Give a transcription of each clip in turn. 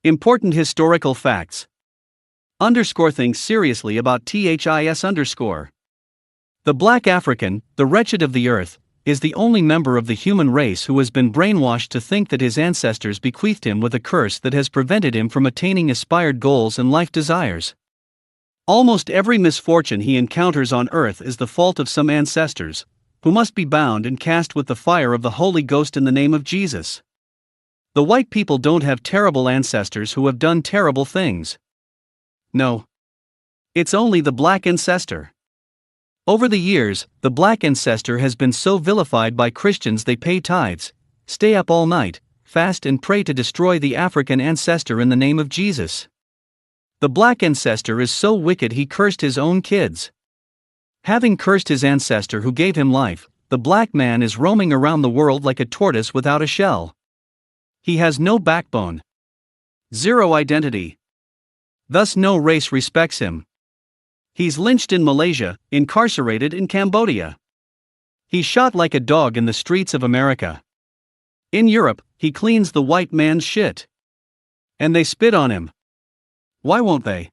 Important historical facts. Think seriously about THIS. The black African, the wretched of the earth, is the only member of the human race who has been brainwashed to think that his ancestors bequeathed him with a curse that has prevented him from attaining aspired goals and life desires. Almost every misfortune he encounters on earth is the fault of some ancestors, who must be bound and cast with the fire of the Holy Ghost in the name of Jesus. The white people don't have terrible ancestors who have done terrible things. No. It's only the black ancestor. Over the years, the black ancestor has been so vilified by Christians they pay tithes, stay up all night, fast and pray to destroy the African ancestor in the name of Jesus. The black ancestor is so wicked he cursed his own kids. Having cursed his ancestor who gave him life, the black man is roaming around the world like a tortoise without a shell. He has no backbone. Zero identity. Thus no race respects him. He's lynched in Malaysia, incarcerated in Cambodia. He's shot like a dog in the streets of America. In Europe, he cleans the white man's shit. And they spit on him. Why won't they?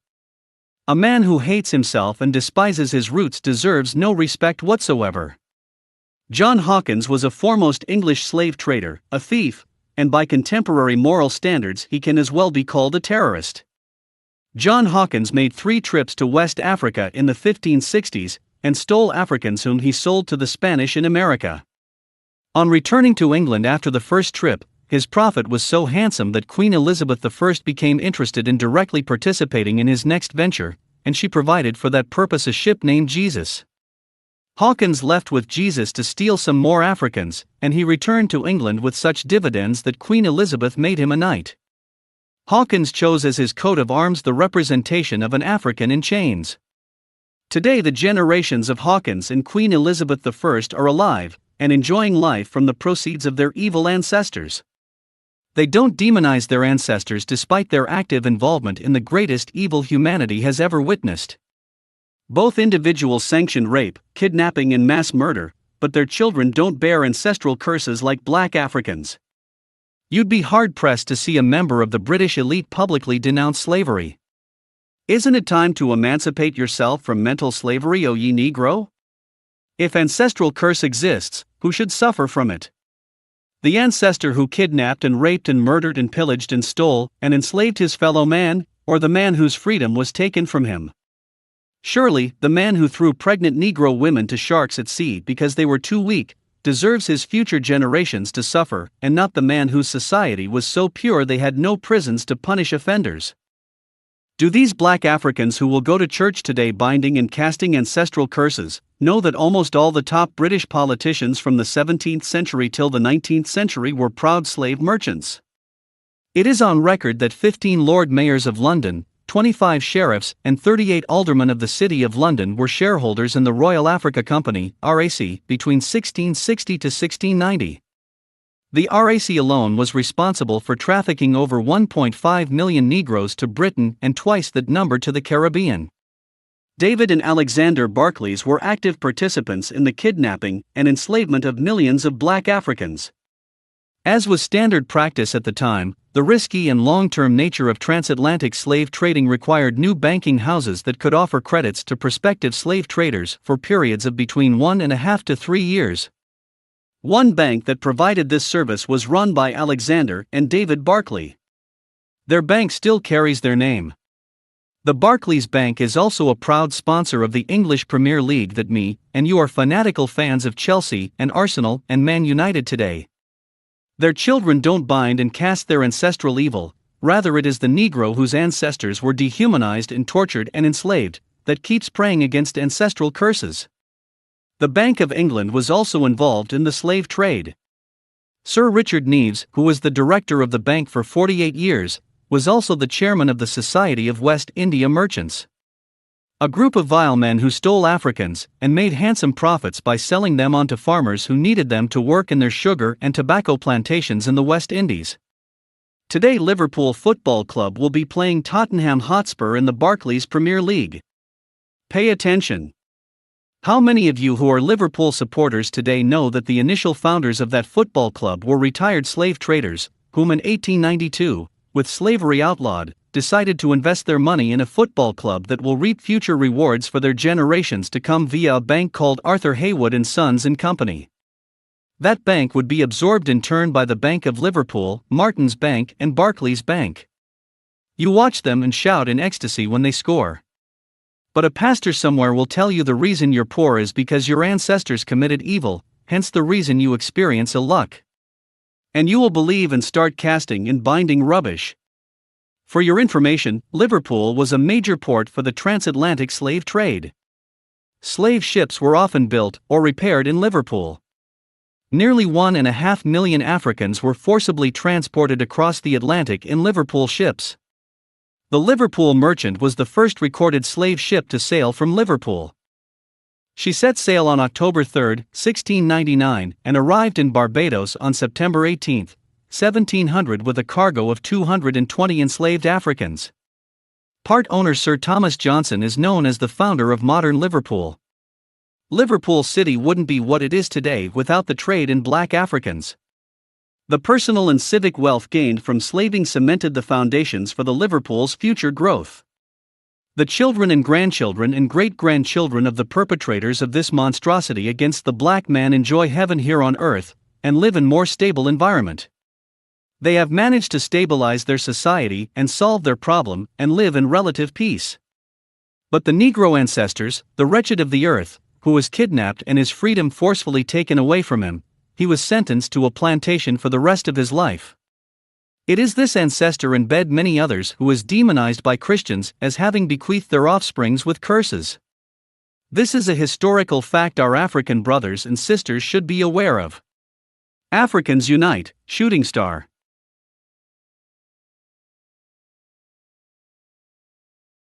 A man who hates himself and despises his roots deserves no respect whatsoever. John Hawkins was a foremost English slave trader, a thief, and by contemporary moral standards he can as well be called a terrorist. John Hawkins made 3 trips to West Africa in the 1560s, and stole Africans whom he sold to the Spanish in America. On returning to England after the first trip, his profit was so handsome that Queen Elizabeth I became interested in directly participating in his next venture, and she provided for that purpose a ship named Jesus. Hawkins left with Jesus to steal some more Africans, and he returned to England with such dividends that Queen Elizabeth made him a knight. Hawkins chose as his coat of arms the representation of an African in chains. Today the generations of Hawkins and Queen Elizabeth I are alive, and enjoying life from the proceeds of their evil ancestors. They don't demonize their ancestors despite their active involvement in the greatest evil humanity has ever witnessed. Both individuals sanctioned rape, kidnapping and mass murder, but their children don't bear ancestral curses like black Africans. You'd be hard-pressed to see a member of the British elite publicly denounce slavery. Isn't it time to emancipate yourself from mental slavery, O ye Negro? If ancestral curse exists, who should suffer from it? The ancestor who kidnapped and raped and murdered and pillaged and stole and enslaved his fellow man, or the man whose freedom was taken from him? Surely, the man who threw pregnant Negro women to sharks at sea because they were too weak, deserves his future generations to suffer, and not the man whose society was so pure they had no prisons to punish offenders. Do these black Africans who will go to church today binding and casting ancestral curses, know that almost all the top British politicians from the 17th century till the 19th century were proud slave merchants? It is on record that 15 Lord Mayors of London, 25 sheriffs, and 38 aldermen of the City of London were shareholders in the Royal Africa Company, RAC, between 1660 to 1690. The RAC alone was responsible for trafficking over 1.5 million Negroes to Britain and twice that number to the Caribbean. David and Alexander Barclays were active participants in the kidnapping and enslavement of millions of black Africans. As was standard practice at the time, the risky and long-term nature of transatlantic slave trading required new banking houses that could offer credits to prospective slave traders for periods of between 1.5 to 3 years. One bank that provided this service was run by Alexander and David Barclay. Their bank still carries their name. The Barclays Bank is also a proud sponsor of the English Premier League that me and you are fanatical fans of Chelsea and Arsenal and Man United today. Their children don't bind and cast their ancestral evil, rather it is the Negro whose ancestors were dehumanized and tortured and enslaved, that keeps praying against ancestral curses. The Bank of England was also involved in the slave trade. Sir Richard Neves, who was the director of the bank for 48 years, was also the chairman of the Society of West India Merchants. A group of vile men who stole Africans and made handsome profits by selling them on to farmers who needed them to work in their sugar and tobacco plantations in the West Indies. Today Liverpool Football Club will be playing Tottenham Hotspur in the Barclays Premier League. Pay attention. How many of you who are Liverpool supporters today know that the initial founders of that football club were retired slave traders, whom in 1892, with slavery outlawed, decided to invest their money in a football club that will reap future rewards for their generations to come via a bank called Arthur Haywood and Sons and Company. That bank would be absorbed in turn by the Bank of Liverpool, Martin's Bank, and Barclays Bank. You watch them and shout in ecstasy when they score. But a pastor somewhere will tell you the reason you're poor is because your ancestors committed evil, hence the reason you experience ill luck. And you will believe and start casting and binding rubbish. For your information, Liverpool was a major port for the transatlantic slave trade. Slave ships were often built or repaired in Liverpool. Nearly 1.5 million Africans were forcibly transported across the Atlantic in Liverpool ships. The Liverpool Merchant was the first recorded slave ship to sail from Liverpool. She set sail on October 3, 1699, and arrived in Barbados on September 18, 1700 with a cargo of 220 enslaved Africans. Part owner Sir Thomas Johnson is known as the founder of modern Liverpool. Liverpool City wouldn't be what it is today without the trade in black Africans. The personal and civic wealth gained from slaving cemented the foundations for the Liverpool's future growth. The children and grandchildren and great-grandchildren of the perpetrators of this monstrosity against the black man enjoy heaven here on earth, and live in more stable environment. They have managed to stabilize their society and solve their problem and live in relative peace. But the Negro ancestors, the wretched of the earth, who was kidnapped and his freedom forcefully taken away from him, he was sentenced to a plantation for the rest of his life. It is this ancestor and many others who is demonized by Christians as having bequeathed their offsprings with curses. This is a historical fact our African brothers and sisters should be aware of. Africans unite, Shooting Star.